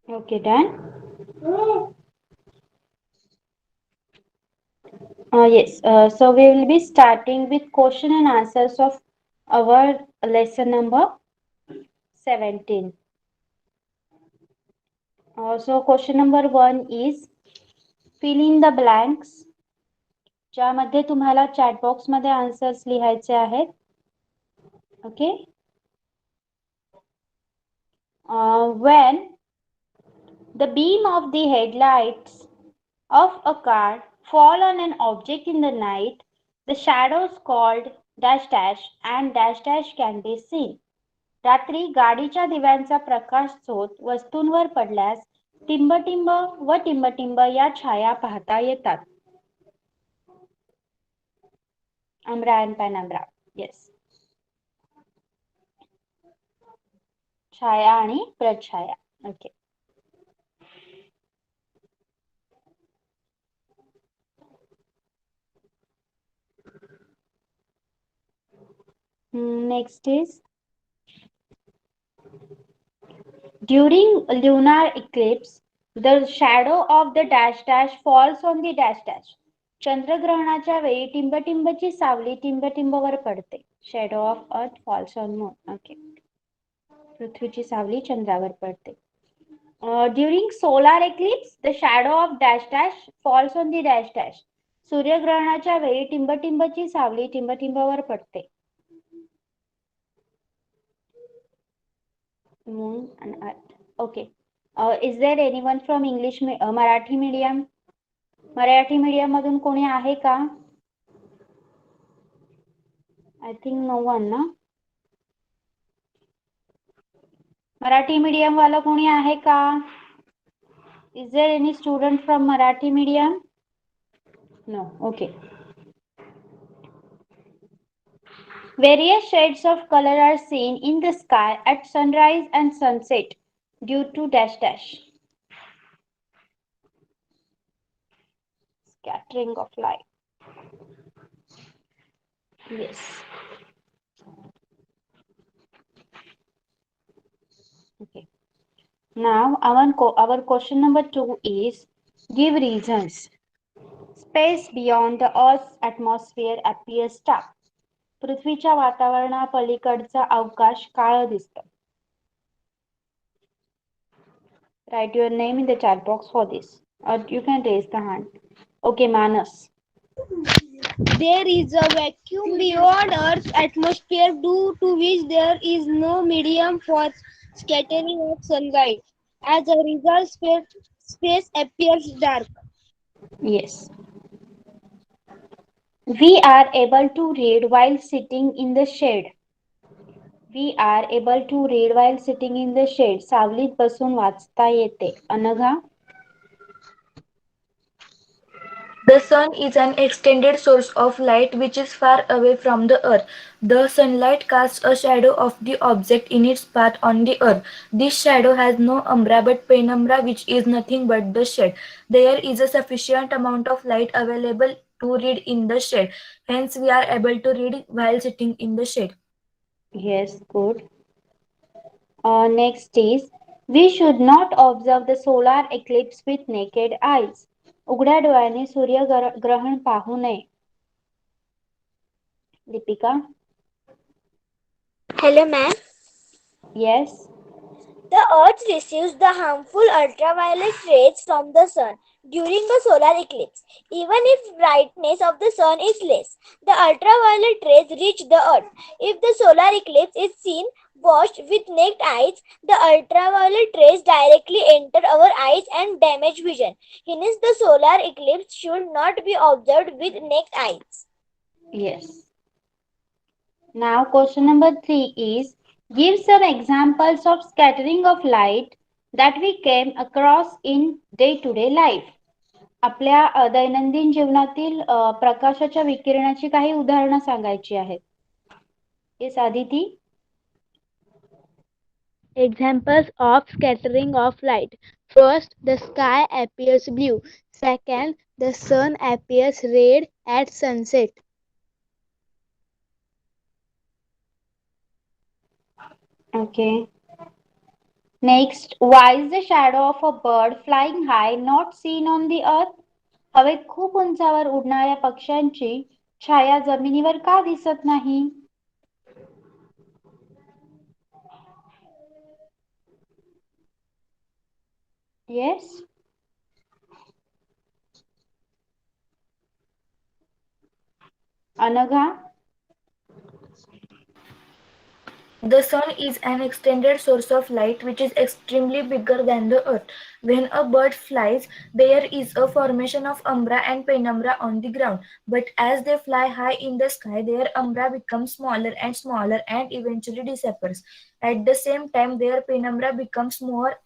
Okay, done. Yes, so we will be starting with question and answers of our lesson number 17. So question number 1 is fill in the blanks, ज्यामध्ये तुम्हाला chat box मध्ये answers लिहायचे आहेत. Okay. When the beam of the headlights of a car fall on an object in the night, the shadows called dash dash and dash dash can be seen. रात्री गाडीच्या दिव्यांचा प्रकाश झोत वस्तूंवर पडल्यास टिंबटिंब व टिंबटिंब या छाया पाहता येतात. Umbra and penumbra. Yes. छाया आणि प्रछाया. Okay. Next is during lunar eclipse, the shadow of the dash dash falls on the dash dash. चंद्रग्रहणाच्या वेळी टिंबटिंबची सावली टिंबटिंबवर पडते. Shadow of earth falls on moon. Okay. पृथ्वीची सावली चंद्रावर पडते. During solar eclipse, the shadow of dash dash falls on the dash dash. सूर्यग्रहणाच्या वेळी टिंबटिंबची सावली टिंबटिंबावर पडते. Moon and earth. Okay. Is there anyone from English Marathi medium? Marathi medium मधून कोणी आहे का? I think no one ना. मराठी मीडियम वाला कोणी आहे का? Is there any student from Marathi medium? No. Okay. Various shades of color are seen in the sky at sunrise and sunset due to dash dash. Scattering of light. Yes. Okay. Now our question number 2 is give reasons. Space beyond the Earth's atmosphere appears dark. पृथ्वीच्या वातावरणापलीकडचा अवकाश काळ दिसतो. Write your name in the chat box for this, or you can raise the hand. Okay, Manas. There is a vacuum beyond Earth's atmosphere due to which there is no medium for scattering of sunlight. As a result, space appears dark. Yes. We are able to read while sitting in the shade. We are able to read while sitting in the shade. सावलीत बसून वाचता येते. Anagha. The sun is an extended source of light which is far away from the earth. The sunlight casts a shadow of the object in its path on the earth. This shadow has no umbra but penumbra, which is nothing but the shade. There is a sufficient amount of light available to read in the shade. Hence, we are able to read while sitting in the shade. Yes, good. Next is, we should not observe the solar eclipse with naked eyes. उघड्या डोळ्याने सूर्यग्रहण पाहू नये. Deepika. Hello, ma'am. Yes. The Earth receives the harmful ultraviolet rays from the sun during a solar eclipse. Even if brightness of the sun is less, the ultraviolet rays reach the Earth. If the solar eclipse is seen watched with naked eyes, the ultraviolet rays directly enter our eyes and damage vision. Hence, the solar eclipse should not be observed with naked eyes. Yes. Now question number 3 is give some examples of scattering of light that we came across in day-to-day life. आपल्या दैनंदिन जीवनातील प्रकाशाच्या विकिरणाची काही उदाहरणं सांगायची आहेत. Yes Aditi. Examples of scattering of light. First, the sky appears blue. Second, the sun appears red at sunset. Okay. Next, why is the shadow of a bird flying high not seen on the earth? हवेत खूप उंचावर उडणाऱ्या पक्ष्यांची छाया जमिनीवर का दिसत नाही? Yes, Anagha. The sun is an extended source of light which is extremely bigger than the earth. When a bird flies, there is a formation of umbra and penumbra on the ground. But as they fly high in the sky, their umbra becomes smaller and eventually disappears. At the same time, their penumbra becomes more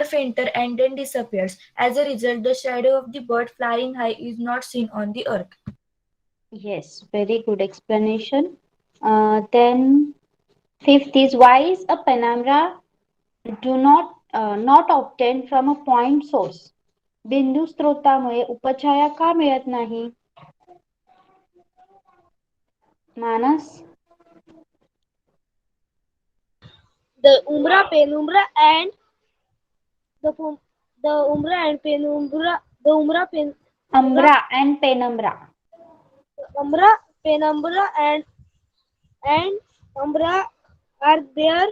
fainter and then disappears. As a result, the shadow of the bird flying high is not seen on the earth. Yes, very good explanation. Then fifth is why is a penumbra do not obtained from a point source? बिंदू स्रोतामुळे उपछाया का मिळत नाही? मानस. The umbra, penumbra, and the umbra and penumbra, the umbra, Umbra and penumbra. umbra, penumbra, and umbra are their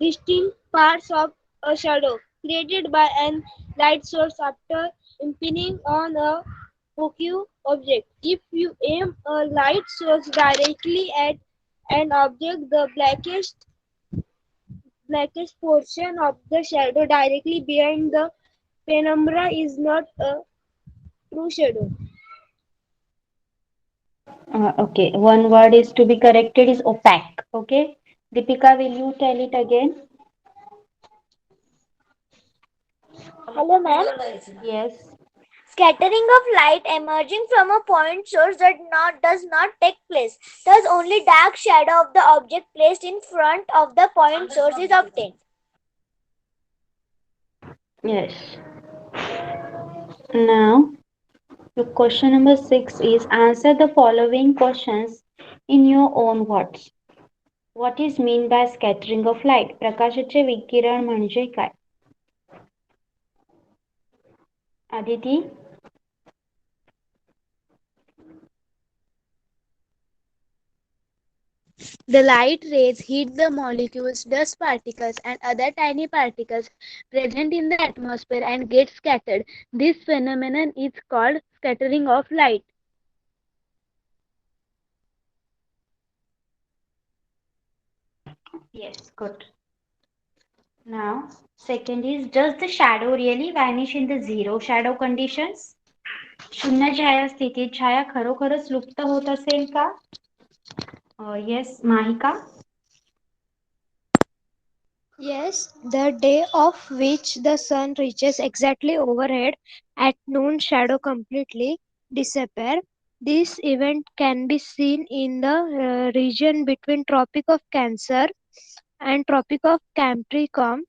distinct parts of a shadow created by an light source after impinging on a focal object. If you aim a light source directly at an object, the blackest portion of the shadow directly behind the penumbra is not a true shadow. Okay, one word is to be corrected is opaque. Okay, Deepika, will you tell it again? Hello, ma'am. Yes. Scattering of light emerging from a point source does not take place. Thus, only dark shadow of the object placed in front of the point source is obtained. Yes. Now, your question number 6 is answer the following questions in your own words. What is mean by scattering of light? प्रकाशाचे विकिरण म्हणजे काय? Aditi? The light rays hit the molecules, dust particles, and other tiny particles present in the atmosphere and get scattered. This phenomenon is called scattering of light. Yes, good. Now, second is does the shadow really vanish in the zero shadow conditions? शून्य छाया स्थितीत छाया खरोखरच लुप्त होत असेल का? Yes, Mahika. Yes, the day of which the sun reaches exactly overhead at noon, shadow completely disappear. This event can be seen in the region between Tropic of Cancer and Tropic of Capricorn.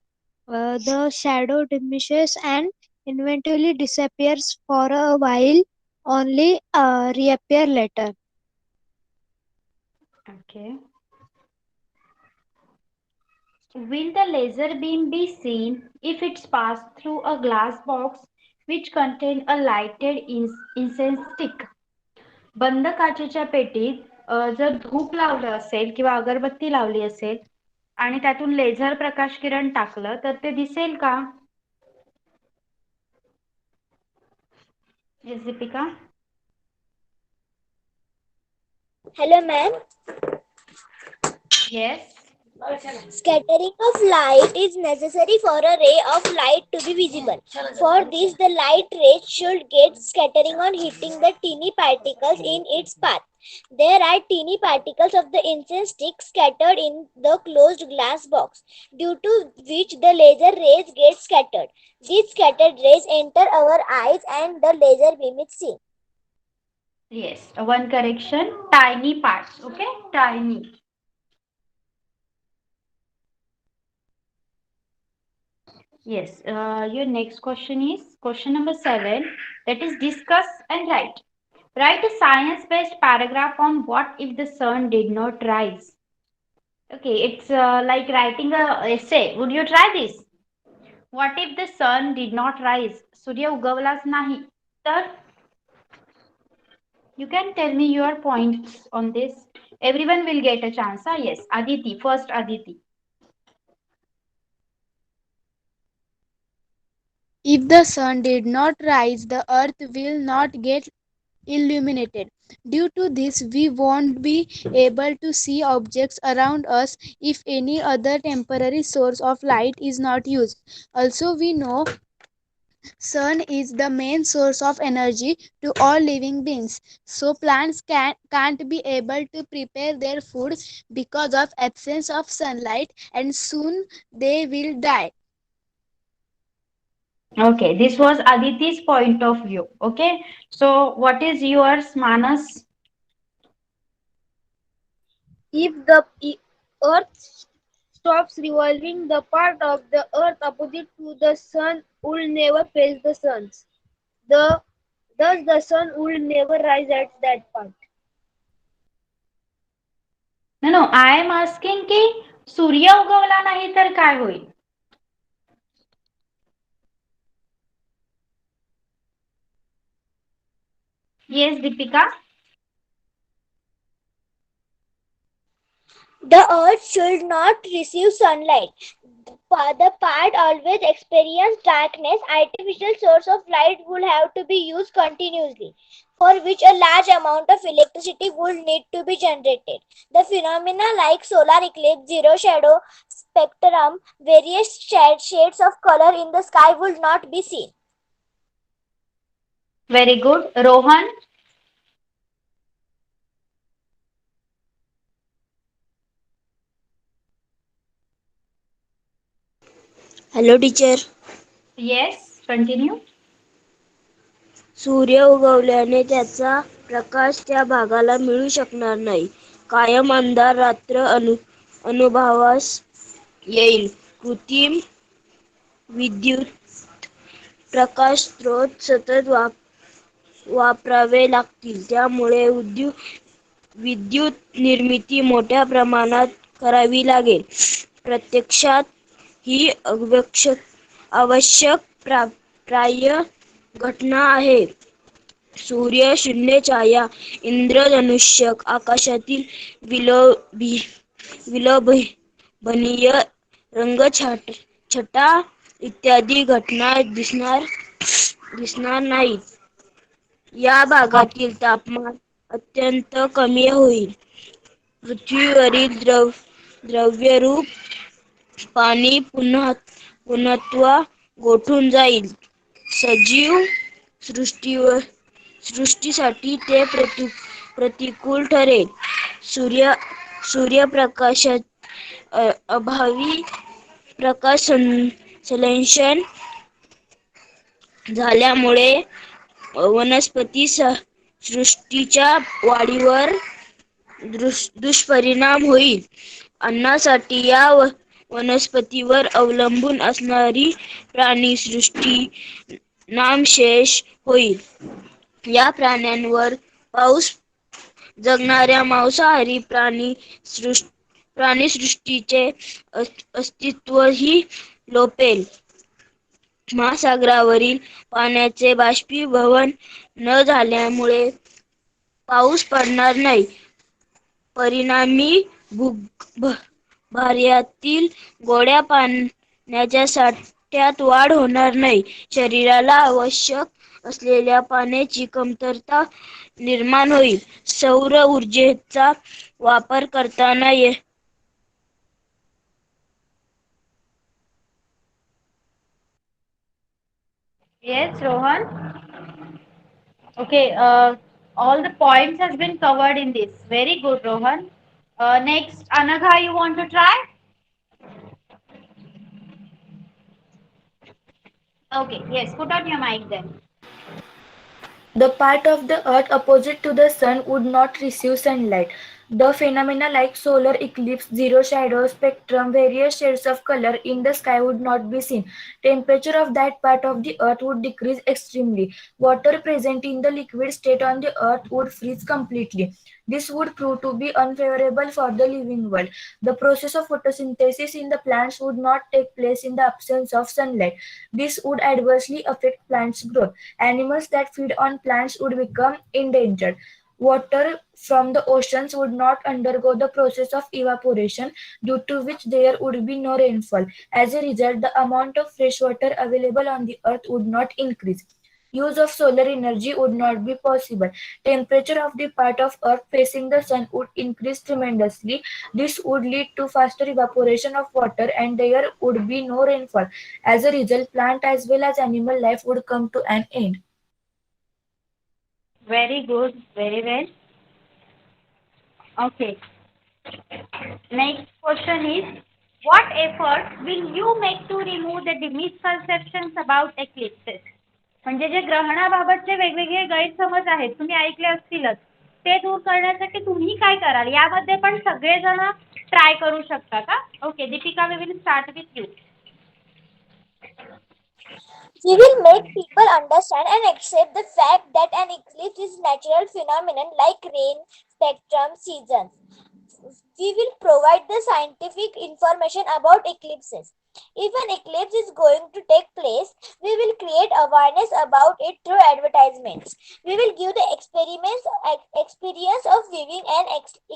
The shadow diminishes and eventually disappears for a while, only reappear later. Okay. Will the laser beam be seen if it's passed through a glass box which contain a lighted incense stick? बंद काचेच्या पेटीत जर धूप लावलं असेल किंवा अगरबत्ती लावली असेल आणि त्यातून लेझर प्रकाश किरण टाकलं तर ते दिसेल का? Yes, Deepika. Hello, ma'am. Yes. Scattering of light is necessary for a ray of light to be visible. For this, the light ray should get scattering on hitting the teeny particles in its path. There are teeny particles of the incense stick scattered in the closed glass box, due to which the laser rays get scattered. These scattered rays enter our eyes and the laser beam is seen. Yes, one correction, tiny parts, okay? Tiny. Yes, your next question is question number 7, that is discuss and write. Write a science-based paragraph on what if the sun did not rise. Okay, it's like writing a essay. Would you try this? What if the sun did not rise? सूर्य उगवलाच नाही तर you can tell me your points on this. Everyone will get a chance. Ah, yes, Aditi, first Aditi. If the sun did not rise, the earth will not get illuminated. Due to this, we won't be able to see objects around us if any other temporary source of light is not used. Also, we know sun is the main source of energy to all living beings. So plants can't be able to prepare their food because of absence of sunlight, and soon they will die. Okay, this was Aditi's point of view. Okay, so what is yours, Manas? If the earth stops revolving, the part of the earth opposite to the sun will never face the sun. The Thus the sun will never rise at that part. No, I am asking की सूर्य उगवला नाही तर काय होईल? Yes, Deepika. The earth should not receive sunlight. The part always experience darkness. Artificial source of light would have to be used continuously, for which a large amount of electricity would need to be generated. The phenomena like solar eclipse, zero shadow, spectrum, various shades of color in the sky would not be seen. Very good. Rohan. Hello teacher. Yes, continue. सूर्य उगवल्याने त्याचा प्रकाश त्या भागाला मिळू शकणार नाही. कायम अंधार रात्र अनुभवास येईल. कृत्रिम विद्युत प्रकाश स्रोत सतत वापरावे लागतील. त्यामुळे विद्युत निर्मिती मोठ्या प्रमाणात करावी लागेल. प्रत्यक्षात ही आवश्यक प्राय घटना आहे. सूर्य शून्य छाया इंद्रधनुष्य आकाशातील विलोभनीय रंगछटा इत्यादी घटना दिसणार नाहीत. या भागातील तापमान अत्यंत कमी होईल. पृथ्वीवरील द्रव्यरूप पाणी पुन्हा गोठून जाईल. सजीव सृष्टीसाठी ते प्रतिकूल ठरेल. सूर्यप्रकाशात अभावी प्रकाश संश्लेषण झाल्यामुळे वनस्पती सृष्टीच्या वाढीवर दुष्परिणाम होईल. अन्नासाठी या वनस्पतीवर अवलंबून असणारी प्राणीसृष्टी नामशेष होईल. या प्राण्यांवर पाऊस जगणाऱ्या मांसाहारी प्राणीसृष्टीचे अस्तित्वही लोपेल. महासागरावरील पाण्याचे बाष्पीभवन न झाल्यामुळे पाऊस पडणार नाही. परिणामी भूगर्भातील गोड्या पाण्याच्या साठ्यात वाढ होणार नाही. शरीराला आवश्यक असलेल्या पाण्याची कमतरता निर्माण होईल. सौर ऊर्जेचा वापर करताना Yes, Rohan. Okay, all the points has been covered in this. Very good, Rohan. Next, Anagha, you want to try? Okay, yes, put on your mic then. The part of the earth opposite to the sun would not receive sunlight. The phenomena like solar eclipse, zero shadow spectrum, various shades of color in the sky would not be seen. Temperature of that part of the earth would decrease extremely. Water present in the liquid state on the earth would freeze completely. This would prove to be unfavorable for the living world. The process of photosynthesis in the plants would not take place in the absence of sunlight. This would adversely affect plants' growth. Animals that feed on plants would become endangered. Water from the oceans would not undergo the process of evaporation, due to which there would be no rainfall. As a result, the amount of fresh water available on the earth would not increase. Use of solar energy would not be possible. Temperature of the part of earth facing the sun would increase tremendously. This would lead to faster evaporation of water and there would be no rainfall. As a result, plant as well as animal life would come to an end. Very good, very well. Okay. Next question is, what efforts will you make to remove the misconceptions about eclipses? म्हणजे जे ग्रहणाबाबतचे वेगवेगळे गैरसमज आहेत तुम्ही ऐकले असतीलच, ते दूर करण्यासाठी तुम्ही काय कराल यामध्ये पण सगळेजण ट्राय करू शकता का? Okay Deepika, we will start with you. We will make people understand and accept the fact that an eclipse is natural phenomenon like rain, spectrum, seasons. We will provide the scientific information about eclipses. If an eclipse is going to take place, we will create awareness about it through advertisements. We will give the experience of viewing an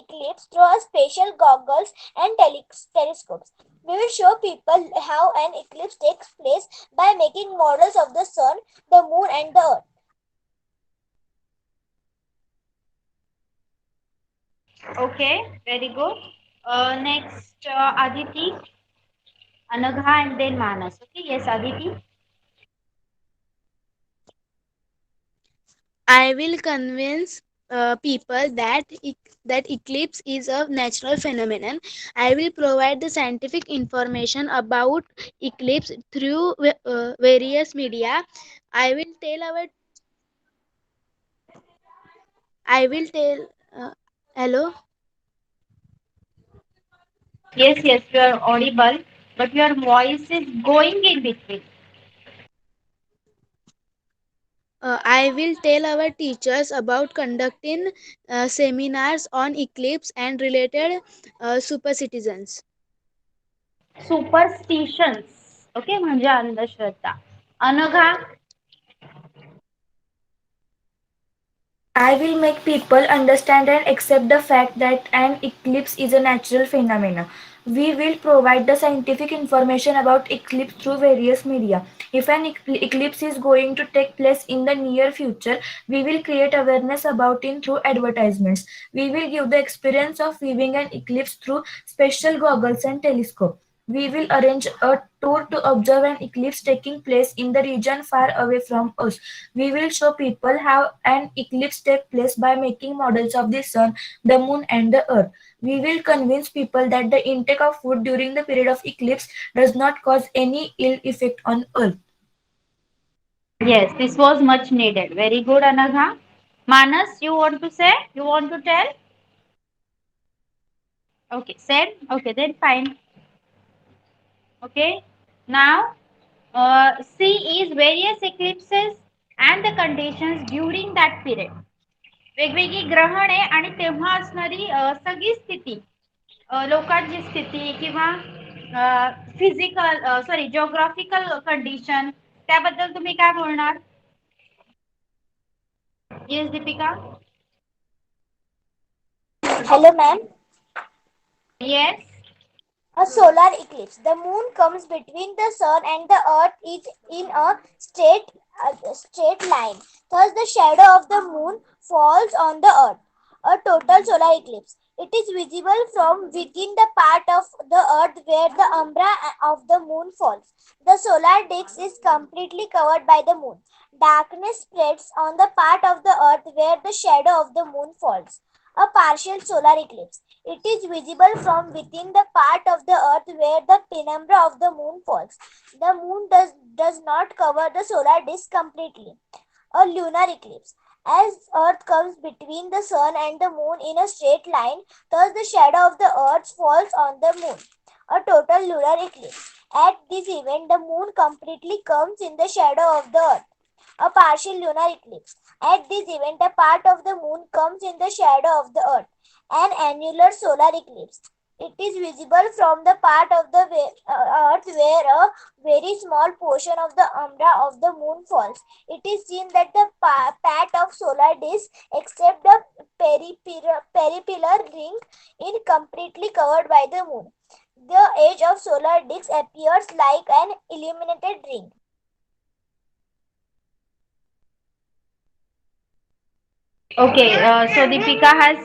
eclipse through our special goggles and telescopes. We will show people how an eclipse takes place by making models of the sun, the moon, and the earth. Okay, very good. Next, Aditi, Anagha, and then Manas. Okay, yes, Aditi. I will convince people that eclipse is a natural phenomenon. I will provide the scientific information about eclipse through various media. I will tell our I will tell hello. Yes, yes, you are audible, but your voice is going in between. I will tell our teachers about conducting seminars on eclipse and related superstitions. Superstitions. Okay, म्हणजे अंधश्रद्धा. Anagha. I will make people understand and accept the fact that an eclipse is a natural phenomenon. We will provide the scientific information about eclipse through various media. If an eclipse is going to take place in the near future, we will create awareness about it through advertisements. We will give the experience of viewing an eclipse through special goggles and telescope. We will arrange a tour to observe an eclipse taking place in the region far away from us. We will show people how an eclipse takes place by making models of the sun, the moon, and the earth. We will convince people that the intake of food during the period of eclipse does not cause any ill effect on earth. Yes, this was much needed. Very good, Anagha. Manas, you want to say? You want to tell? Okay, said. Okay, then fine. Okay. Now, C is various eclipses and the conditions during that period. वेगवेगळी ग्रहणे आणि तेव्हा असणारी सगळी स्थिती, लोकांची स्थिती किंवा physical sorry geographical condition, त्याबद्दल तुम्ही काय बोलणार? Yes Deepika. Hello, ma'am. Yes. A solar eclipse. The moon comes between the sun and the earth is in a straight line. Thus, the shadow of the moon falls on the earth. A total solar eclipse. It is visible from within the part of the earth where the umbra of the moon falls. The solar disk is completely covered by the moon. Darkness spreads on the part of the earth where the shadow of the moon falls. A partial solar eclipse. It is visible from within the part of the earth where the penumbra of the moon falls. The moon does not cover the solar disk completely. A lunar eclipse. As Earth comes between the sun and the moon in a straight line, thus the shadow of the Earth falls on the moon. A total lunar eclipse. At this event, the moon completely comes in the shadow of the Earth. A partial lunar eclipse. At this event, a part of the moon comes in the shadow of the Earth. An annular solar eclipse. It is visible from the part of the Earth where a very small portion of the umbra of the moon falls. It is seen that the part of solar disk, except the peripheral ring, is completely covered by the moon. The edge of solar disk appears like an illuminated ring. Okay, so Deepika has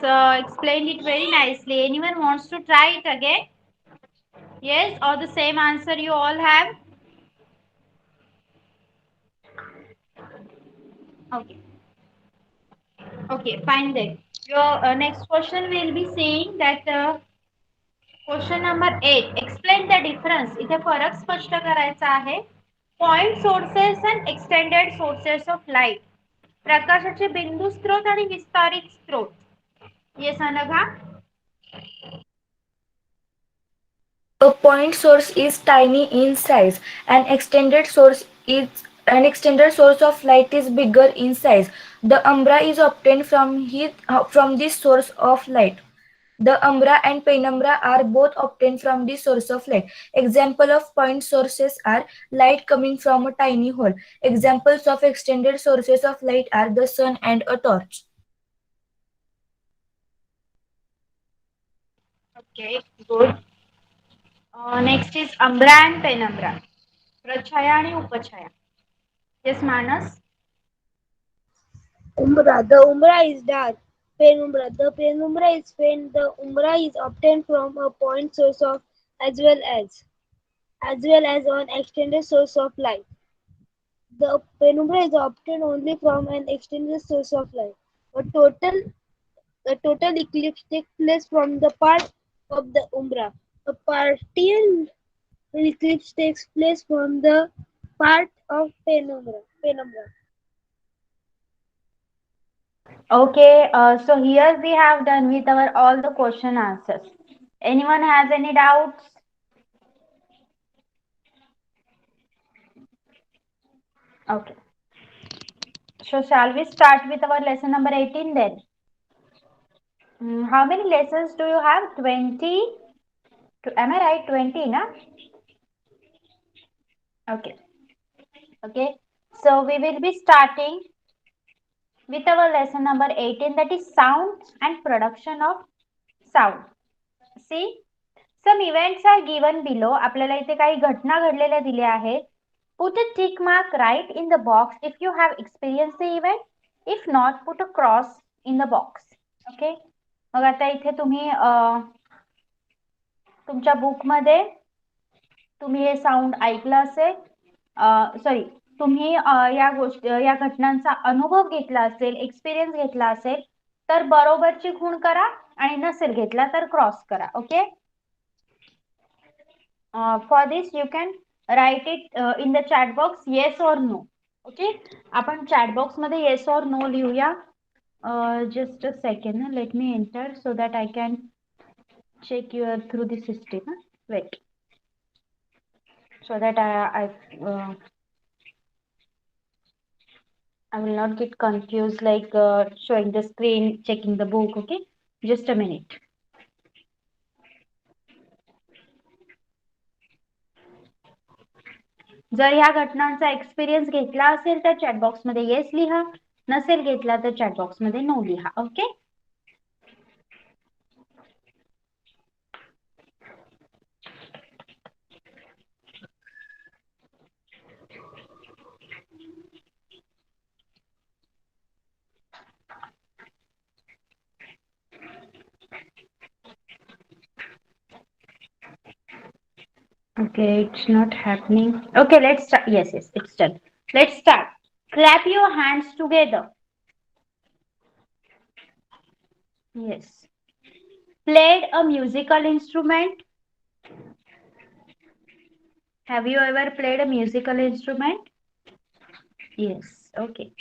explained it very nicely. Anyone wants to try it again? Yes, or the same answer you all have? Okay, okay, fine then. Your next question will be saying that question number 8 explain the difference. इथे फरक स्पष्ट करायचा आहे. Point sources and extended sources of light. प्रकाशाचे बिंदू स्त्रोत आणि विस्तारित स्त्रोत. Yes Anagha. A point source is tiny in size. An extended source of light is bigger in size. The umbra is obtained from this source of light. The umbra and penumbra are both obtained from the source of light. Example of point sources are light coming from a tiny hole. Examples of extended sources of light are the sun and a torch. Okay good. Next is umbra and penumbra. प्रछाया आणि उपछाया. Yes Manas. Umbra. The umbra is dark. Penumbra. The penumbra is faint. The umbra is obtained from a point source of as well as an extended source of light. The penumbra is obtained only from an extended source of light. A total a total eclipse takes place from the part of the umbra. A partial eclipse takes place from the part of penumbra. Okay, so here we have done with our all the question answers. Anyone has any doubts? Okay. So shall we start with our lesson number 18 then? How many lessons do you have? 20? Am I right? 20, na? Okay. Okay. So we will be starting with our lesson number 18, that is sound and production of sound. See, some events are given below. आपल्याला इथे काही घटना घडलेल्या दिल्या आहेत. Put a tick mark right in the box if you have experienced the event. If not, put a cross in the box. Okay. मग आता इथे तुम्ही तुमच्या बुकमध्ये तुम्ही हे साऊंड ऐकलं असेल. सॉरी, तुम्ही या घटनांचा अनुभव घेतला असेल, एक्सपिरियन्स घेतला असेल तर बरोबरची खूण करा आणि नसेल घेतला तर क्रॉस करा. Okay. For this you can write it in the chat box yes or no. Okay. आपण चॅट बॉक्स मध्ये येस ऑर नो लिहूया. Just a second, let me enter so that I can check your through the system. Wait, so that I will not get confused like showing the screen, checking the book. Okay, just a minute. जर ह्या घटनांचा experience घेतला असेल तर chat box मध्ये yes लिहा, नसेल घेतला तर चॅट बॉक्स मध्ये नो लिहा. Okay. Okay, it's not happening. Okay, let's start. Yes, it's done. Let's start. Clap your hands together. Yes. Played a musical instrument. Have you ever played a musical instrument? Yes. Okay.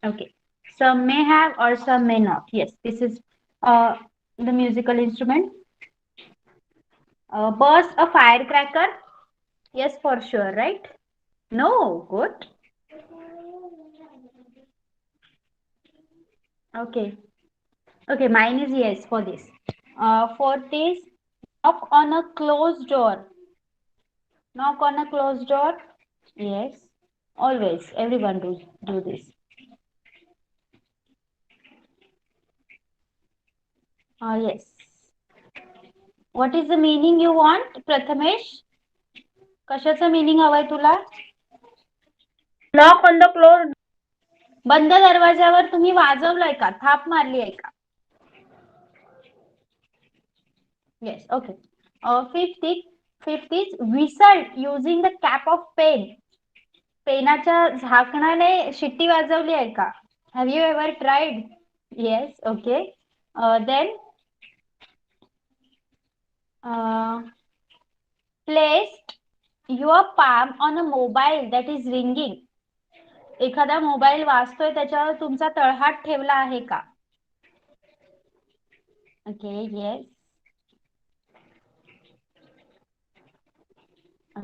Okay. Some may have or some may not. Yes, this is the musical instrument. Burst a firecracker. Yes, for sure, right? No, good. Okay. Okay, mine is yes for this. Fourth is knock on a closed door. Knock on a closed door. Yes. Always. Everyone do this. Yes. What is the meaning you want, Prathamesh? कशाचं meaning हवंय तुला? Knock on the closed. बंद दरवाजावर तुम्ही वाजवलंय का? थाप मारली आहे का? Yes, okay. Fifth is whistle using the cap of pen. पेनाच्या झाकणाने शिट्टी वाजवली आहे का? Have you ever tried? Yes, okay. Then placed your palm on a mobile that is ringing. एखादा मोबाईल वाजतोय त्याच्यावर तुमचा तळहात ठेवला आहे का? Okay, yes.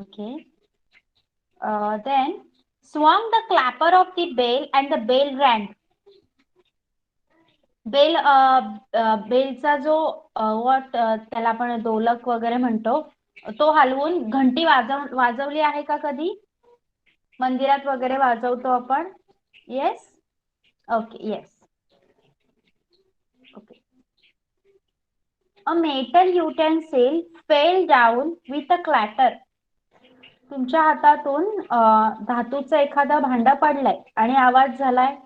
Okay. Then swung the clapper of the bell and the bell rang. बेलचा जो त्याला आपण दोलक वगैरे म्हणतो तो हलवून घंटी वाजवली आहे का कधी? मंदिरात वगैरे वाजवतो आपण. Yes. Okay. Yes. Okay. A metal utensil fell down with a clatter. तुमच्या हातातून धातूचं एखादं भांड पडलंय आणि आवाज झालाय.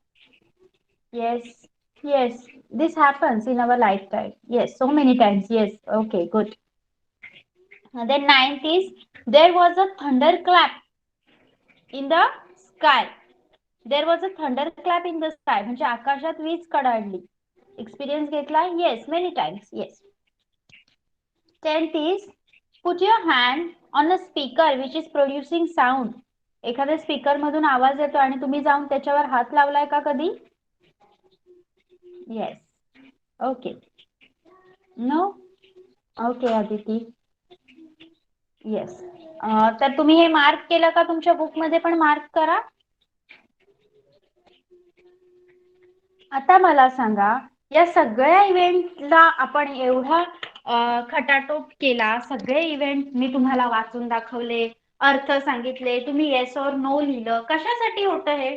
Yes. Yes, this happens in our lifetime. Yes, so many times. Yes, okay, good. Then ninth is there was a thunderclap in the sky. There was a thunderclap in the sky. म्हणजे आकाशात वीज कडाडली. Experience घेतला? Yes, many times. Yes. 10th is put your hand on a speaker which is producing sound. एखाद्या speaker मधून आवाज येतो आणि तुम्ही जाऊन त्याच्यावर हात लावलाय का कधी? Yes. Okay. No? Okay, Aditi. Yes. तर तुम्ही हे मार्क केलं का? तुमच्या बुक मध्ये पण मार्क करा. आता मला सांगा या सगळ्या इव्हेंटला आपण एवढा खटाटोप केला. सगळे इव्हेंट मी तुम्हाला वाचून दाखवले, अर्थ सांगितले, तुम्ही येस और नो लिहिलं. कशासाठी होतं हे?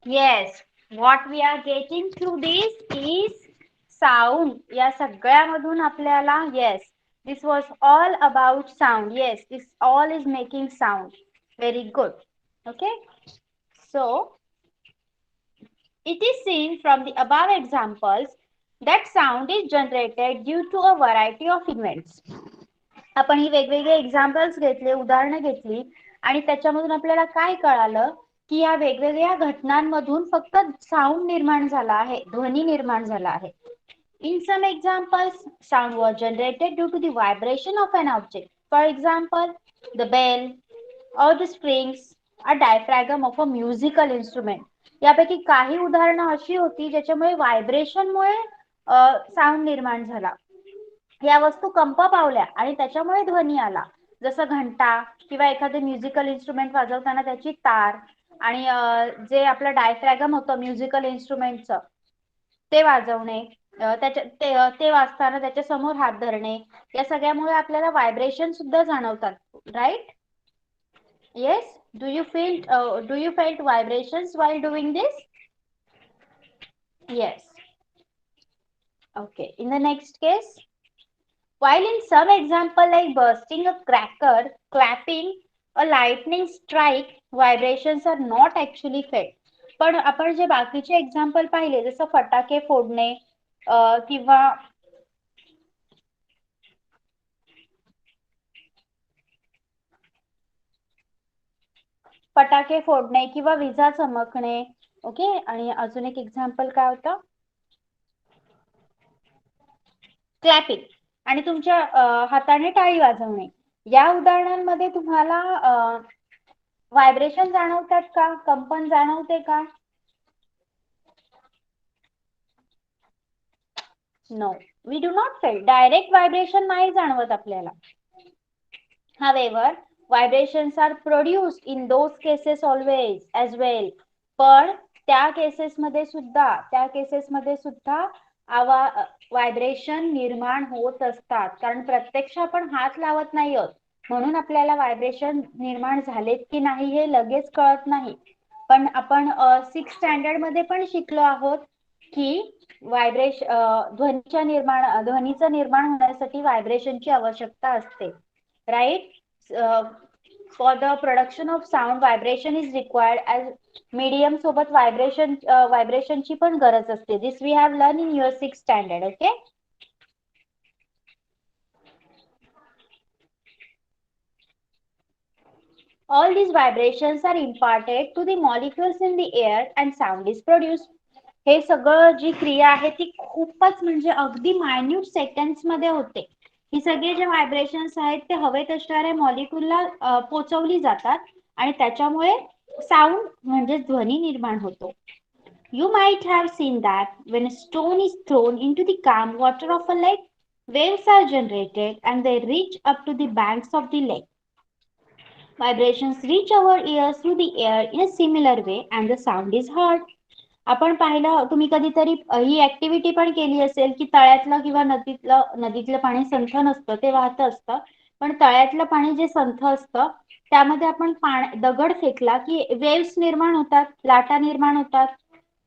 Yes, what we are getting through this is sound. या सगळ्यामधून आपल्याला yes, this was all about sound. Yes, this all is making sound. Very good. Okay. So, it is seen from the above examples that sound is generated due to a variety of events. आपण ही वेगवेगळे examples घेतले, उदाहरणं घेतली आणि त्याच्यामधून आपल्याला काय कळालं की या वेगवेगळ्या घटनांमधून फक्त साऊंड निर्माण झाला आहे, ध्वनी निर्माण झाला आहे. In some examples, sound was generated due to the vibration of an object. For example, the bell or the strings, a diaphragm of a musical instrument. यापैकी काही उदाहरणं अशी होती ज्याच्यामुळे व्हायब्रेशनमुळे साऊंड निर्माण झाला. या वस्तू कंप पावल्या आणि त्याच्यामुळे ध्वनी आला. जसं घंटा किंवा एखादं म्युझिकल इन्स्ट्रुमेंट वाजवताना त्याची तार आणि जे आपलं डायफ्रॅगम होतं म्युझिकल इन्स्ट्रुमेंटचं ते वाजवणे, ते वाजताना त्याच्या समोर हात धरणे, या सगळ्यामुळे आपल्याला व्हायब्रेशन सुद्धा जाणवतात. Right? Yes. Do you felt vibrations while doing this? Yes. Okay. In the next case, while in some example like bursting a cracker, clapping, a lightning strike, vibrations are not actually felt. पण आपण जे बाकीचे example पाहिले जसं फटाके फोडणे किंवा विजा चमकणे. Okay. आणि अजून एक एक्झाम्पल काय होतं? क्लॅपिंग. आणि तुमच्या हाताने टाळी वाजवणे. या उदाहरणांमध्ये तुम्हाला व्हायब्रेशन जाणवतात का, कंपन जाणवते का? No, we do not feel. Direct vibration नाही जाणवत आपल्याला. However, vibrations are produced in those cases always as well. पण त्या केसेसमध्ये सुद्धा व्हायब्रेशन निर्माण होत असतात, कारण प्रत्यक्ष आपण हात लावत नाही आहोत, म्हणून आपल्याला व्हायब्रेशन निर्माण झालेत की नाही हे लगेच कळत नाही. पण आपण 6th स्टँडर्ड मध्ये पण शिकलो आहोत की ध्वनीचं निर्माण होण्यासाठी व्हायब्रेशनची आवश्यकता असते. Right? For the production of sound vibration is required as medium सोबत व्हायब्रेशनची पण गरज असते. This we have learn in your 6th standard. Okay. All these vibrations are imparted to the molecules in the air and sound is produced. हे सगळं जी क्रिया आहे ती खूपच म्हणजे अगदी मायन्यूट सेकंड्स मध्ये होते. ही सगळे जे व्हायब्रेशन्स आहेत ते हवेत असणाऱ्या मॉलिक्यूलला पोचवली जातात आणि त्याच्यामुळे साऊंड म्हणजे ध्वनी निर्माण होतो. You might have seen that when a stone is thrown into the calm water of a lake, waves are generated and they reach up to the banks of the lake. Vibrations reach our ears through the air in a similar way and the sound is heard. आपण पाहिलं, तुम्ही कधीतरी ही activity पण केली असेल की तळ्यातलं किंवा नदीतलं पाणी संथ नसतं, ते वाहत असतं, पण तळ्यातलं पाणी जे संथ असतं त्यामध्ये आपण दगड फेकला की वेव्स निर्माण होतात, लाटा निर्माण होतात.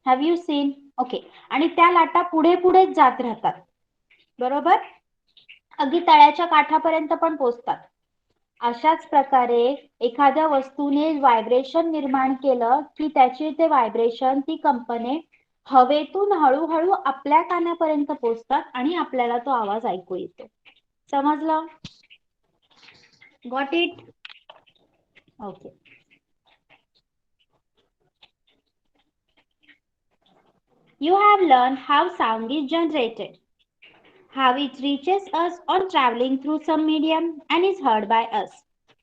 Have you seen? ओके. आणि त्या लाटा पुढे पुढे जात राहतात, बरोबर, अगदी तळ्याच्या काठापर्यंत पण पोहोचतात. अशाच प्रकारे एखाद्या वस्तूने व्हायब्रेशन निर्माण केलं की त्याचे ते व्हायब्रेशन, ती कंपने हवेतून हळूहळू आपल्या कानापर्यंत पोहोचतात आणि आपल्याला तो आवाज ऐकू येतो. समजलं? Got it? Okay. You have learned how sound is generated, how it reaches us on traveling through some medium and is heard by us.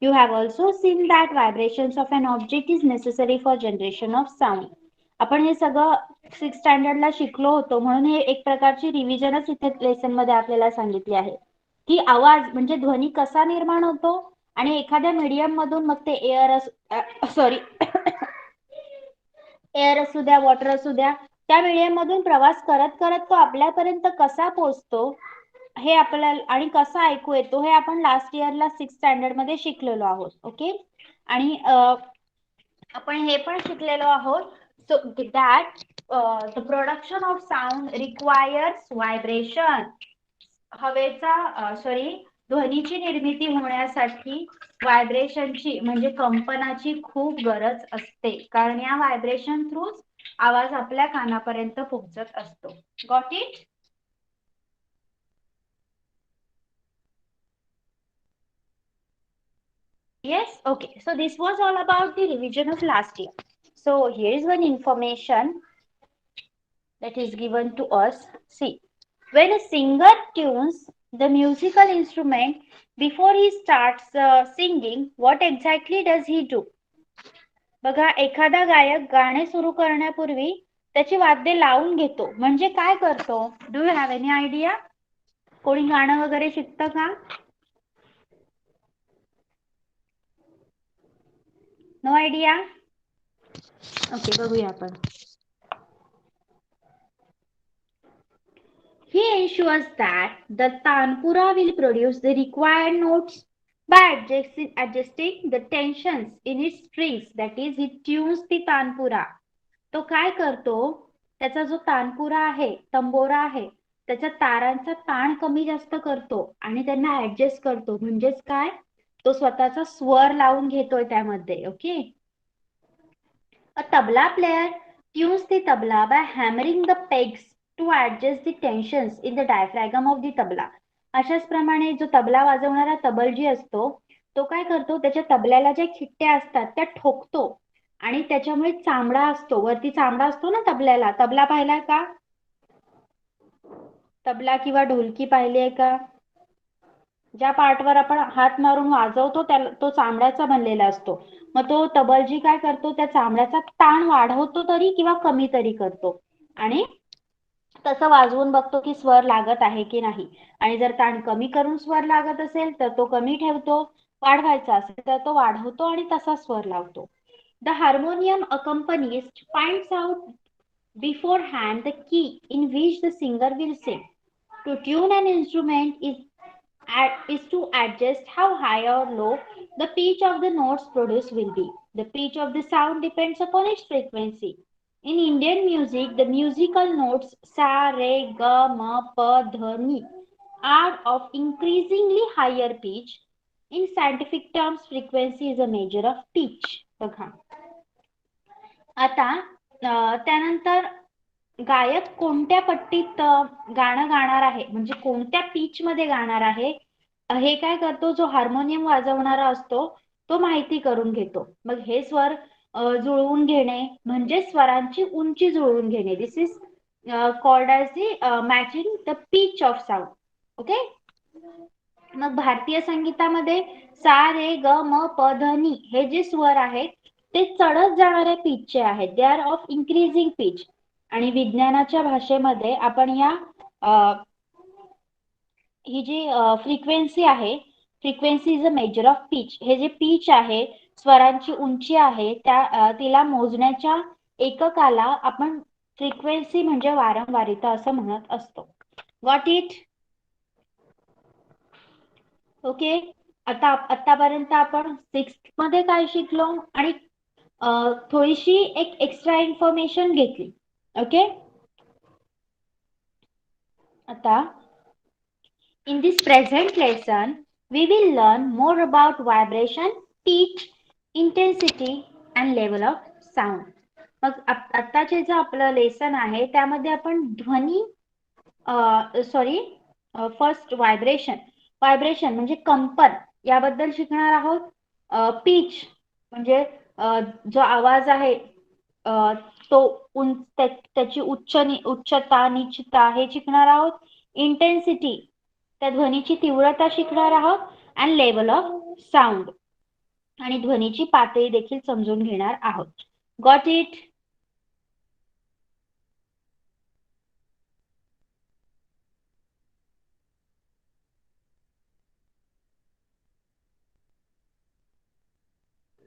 You have also seen that vibrations of an object is necessary for generation of sound. आपण हे सगळं 6th स्टँडर्डला शिकलो होतो, म्हणून हे एक प्रकारची रिव्हिजनच इथे lesson मध्ये आपल्याला सांगितली आहे की आवाज म्हणजे ध्वनी कसा निर्माण होतो आणि एखाद्या मीडियम मधून, मग ते एअर असू द्या, वॉटर असू द्या, त्या मीडियम मधून प्रवास करत करत तो आपल्यापर्यंत कसा पोहोचतो हे आपल्याला आणि कसा ऐकू येतो हे आपण लास्ट इयरला 6th स्टँडर्ड मध्ये शिकलेलो आहोत. ओके. आणि आपण हे पण शिकलेलो आहोत so that the production of sound requires vibration. ध्वनीची निर्मिती होण्यासाठी व्हायब्रेशनची म्हणजे कंपनाची खूप गरज असते, कारण या व्हायब्रेशन थ्रू आवाज आपल्या कानापर्यंत पोहोचत असतो. Got it? Yes, okay. So this was all about the revision of last year. So here is one information that is given to us. See, when a singer tunes the musical instrument before he starts singing, what exactly does he do? बघा, एखादा गायक गाणे सुरू करण्यापूर्वी त्याची वाद्य लावून घेतो, म्हणजे काय करतो? Do you have any idea? कोणी गाणं वगैरे शिकतं का? No idea? ओके, बघूया आपण. He ensures that the tanpura will produce the required notes by adjusting the tensions in its strings. That is, he tunes the tanpura. तो काय करतो? त्याचा जो तानपुरा आहे, तंबोरा आहे, त्याच्या तारांचा ताण कमी जास्त करतो आणि त्यांना ऍडजस्ट करतो. म्हणजेच काय? तो स्वतःचा स्वर लावून घेतोय त्यामध्ये. Okay. A tabla player tunes the tabla by hammering the pegs to adjust the tensions in the diaphragm of the tabla. अशाच प्रमाणे जो तबला वाजवणारा तबलजी असतो तो काय करतो? त्याच्या तबल्याला ज्या खिट्ट्या असतात त्या ठोकतो आणि त्याच्यामुळे चामडा असतो, वरती चामडा असतो ना तबल्याला. तबला पाहिलाय का? तबला किंवा ढोलकी पाहिली आहे का? ज्या पार्टवर आपण हात मारून वाजवतो त्याला तो चामड्याचा बनलेला असतो. मग तो तबलजी काय करतो, त्या चामड्याचा ताण वाढवतो तरी किंवा कमी तरी करतो आणि तसं वाजवून बघतो की स्वर लागत आहे की नाही. आणि जर ताण कमी करून स्वर लागत असेल तर तो कमी ठेवतो, वाढवायचा असेल तर तो वाढवतो आणि तसा स्वर लावतो. The harmonium accompanist finds out beforehand the key in which the singer will sing. To tune an instrument is to adjust how high or low the pitch of the notes produced will be. The pitch of the sound depends upon its frequency. In Indian music, the musical notes sa, re, ga, ma, pa, dha, ni are of increasingly higher pitch. In scientific terms, frequency is a measure of pitch. बघा. आता त्यानंतर गायक कोणत्या पट्टीत गाणं गाणार आहे, म्हणजे कोणत्या pitch मध्ये गाणार आहे, हे काय करतो, जो हार्मोनियम वाजवणारा असतो तो माहिती करून घेतो. मग हे स्वर जुळवून घेणे म्हणजे स्वरांची उंची जुळवून घेणे. This is called as the matching the pitch of sound. Okay. मग भारतीय संगीतामध्ये सा, रे, ग, म, प, ध, नि हे जे स्वर आहेत ते चढत जाणाऱ्या पिचचे आहेत. They are of increasing pitch. आणि विज्ञानाच्या भाषेमध्ये आपण या ही जी फ्रिक्वेन्सी आहे, frequency is a measure of pitch. हे जे पिच आहे, स्वरांची उंची आहे, त्या तिला मोजण्याच्या एककाला आपण फ्रिक्वेन्सी म्हणजे वारंवारिता असं म्हणत असतो. Got it? ओके. आतापर्यंत आपण 6th मध्ये काय शिकलो आणि थोडीशी एक एक्स्ट्रा इन्फॉर्मेशन घेतली. ओके. आता in this present lesson we will learn more about vibration, pitch, intensity and level of sound. मग आत्ताचे जे आपलं लेसन आहे त्यामध्ये आपण ध्वनी फर्स्ट व्हायब्रेशन म्हणजे कंपन याबद्दल शिकणार आहोत. पिच म्हणजे जो आवाज आहे तो त्याची उच्चता निचता हे शिकणार आहोत. इंटेन्सिटी त्या ध्वनीची तीव्रता शिकणार आहोत. अँड लेवल ऑफ साऊंड आणि ध्वनीची पातळी देखील समजून घेणार आहोत. Got it?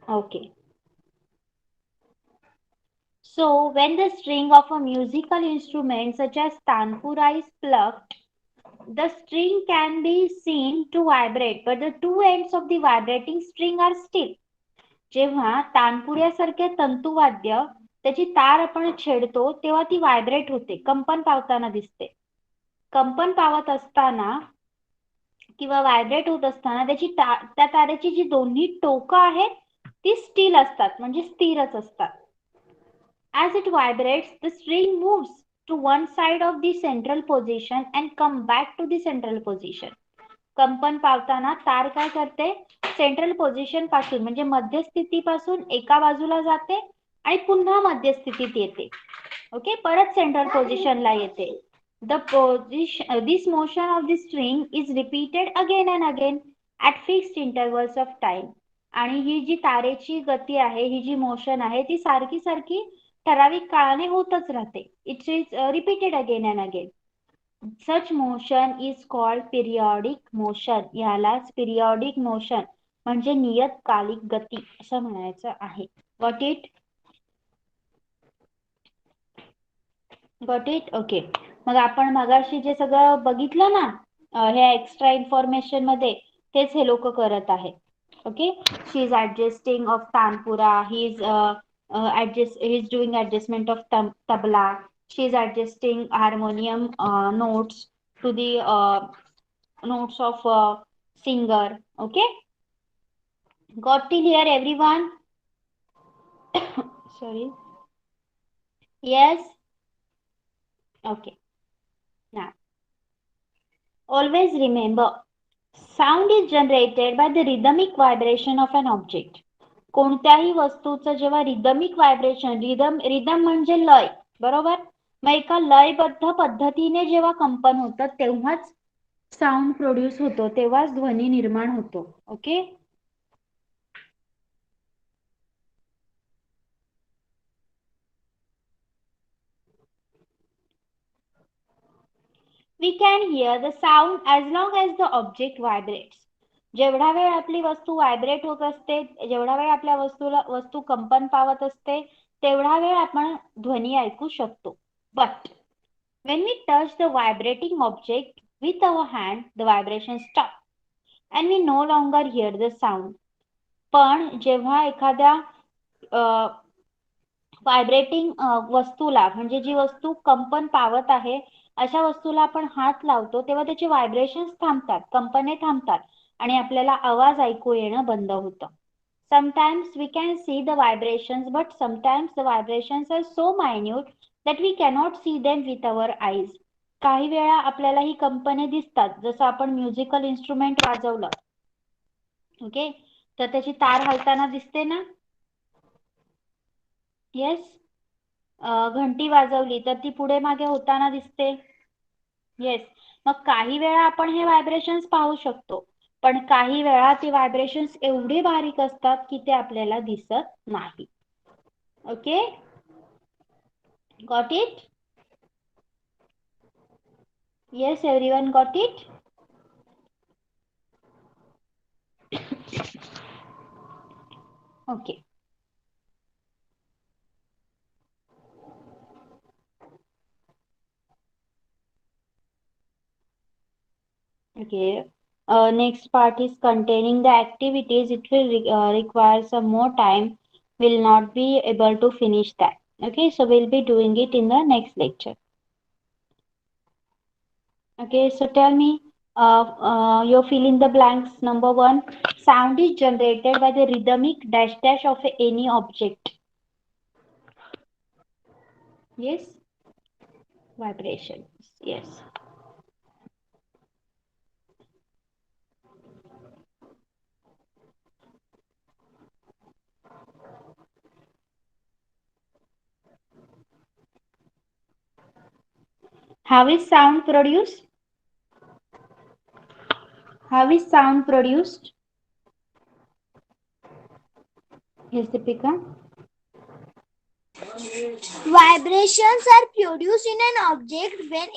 Okay. So when the string of a musical instrument such as tanpura is plucked, the string can be seen to vibrate, but the two ends of the vibrating string are still. जेव्हा तानपुऱ्यासारखे तंतुवाद्य त्याची तार आपण छेडतो तेव्हा ती vibrate होते, कंपन पावताना दिसते. कंपन पावत असताना किंवा व्हायब्रेट होत असताना त्या तारेची जी दोन्ही टोकं आहेत ती स्टील असतात, म्हणजे स्थिरच असतात. As it vibrates, the string moves to one side of the central position and come back to the central position. कंपन पावताना तार काय करते, सेंट्रल पोझिशन पासून म्हणजे मध्यस्थितीपासून एका बाजूला जाते आणि पुन्हा मध्यस्थितीत येते. ओके. परत सेंट्रल पोझिशनला येते. This motion of the string is repeated again and again at fixed intervals of time. आणि ही जी तारेची गती आहे, ही जी मोशन आहे ती सारखी सारखी ठराविक काळाने होतच राहते. It is repeated again and again. Such motion is called periodic motion. यालाच periodic motion म्हणजे नियतकालिक गती असं म्हणायचं आहे. Got it? Got it? Okay. मग आपण मगाशी जे सगळं बघितलं ना ह्या एक्स्ट्रा इन्फॉर्मेशन मध्ये, तेच हे लोक करत आहेत. Okay. She is adjusting of tanpura. He is doing adjustment of tabla. She is adjusting harmonium notes to the notes of singer. Okay. Got till here everyone? Sorry. Yes. Okay. Now, always remember, sound is generated by the rhythmic vibration of an object. कोणत्याही वस्तूचं जेव्हा rhythmic vibration, rhythm म्हणजे लय, बरोबर. मग एका लयबद्ध पद्धतीने जेव्हा कंपन होतं तेव्हाच साऊंड प्रोड्यूस होतो तेव्हाच ध्वनी निर्माण होतो. Okay. We can hear the sound as long as the object vibrates. जेवढा वेळ आपली वस्तू व्हायब्रेट होत असते, जेवढा वेळ आपल्या वस्तू कंपन पावत असते, तेवढा वेळ आपण ध्वनी ऐकू शकतो. But when we touch the vibrating object with our hand, the vibration stops and we no longer hear the sound. पण जेव्हा एखाद्या व्हायब्रेटिंग वस्तूला म्हणजे जी वस्तू कंपन पावत आहे अशा वस्तूला आपण हात लावतो तेव्हा त्याचे व्हायब्रेशन्स थांबतात, कंपने थांबतात आणि आपल्याला आवाज ऐकू येणं बंद होतं. Sometimes we can see the vibrations, but sometimes the vibrations are so minute that we cannot see them with our eyes. काही वेळा आपल्याला ही कंपने दिसतात, जसं आपण म्युझिकल इन्स्ट्रुमेंट वाजवलं, ओके, तर त्याची तार हलताना दिसते ना. येस. घंटी वाजवली तर ती पुढे मागे होताना दिसते. येस. मग काही वेळा आपण हे व्हायब्रेशन्स पाहू शकतो, पण काही वेळा ती व्हायब्रेशन्स एवढे बारीक असतात की ते आपल्याला दिसत नाही. Okay, got it? Yes, everyone got it? Okay. Okay. Next part is containing the activities. It will require some more time. Will not be able to finish that. Okay, so we'll be doing it in the next lecture. Okay, so tell me, you're filling the blanks. Number one, sound is generated by the rhythmic dash dash of any object. Yes, vibrations. Yes. How is sound produced? How is sound produced? Yes, Deepika. Vibrations are produced in an object when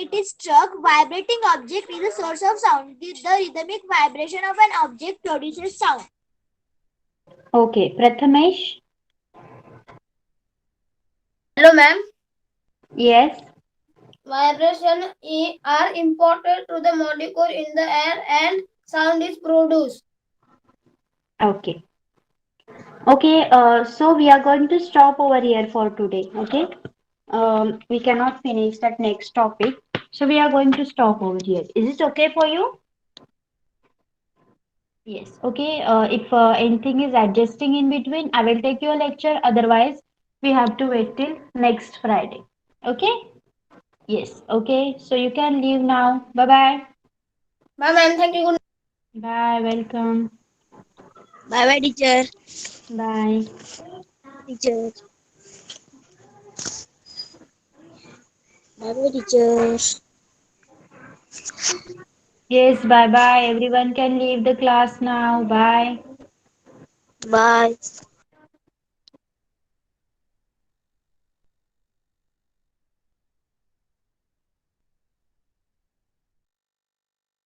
it is struck. Vibrating object is the source of sound. The rhythmic vibration of an object produces sound. Okay, Prathamesh. Hello, ma'am. Yes. Vibrations are important to the molecule in the air and sound is produced. Okay. Okay, so we are going to stop over here for today. Okay. We cannot finish that next topic. So we are going to stop over here. Is it okay for you? Yes. Okay. If anything is adjusting in between, I will take your lecture. Otherwise, we have to wait till next Friday. Okay? Yes. Okay. So you can leave now. Bye bye. Bye, ma'am. Thank you. Bye. Welcome. Bye, bye, teacher. Bye. Teacher. Bye, bye, teacher. Yes. Bye bye. Everyone can leave the class now. Bye. Bye.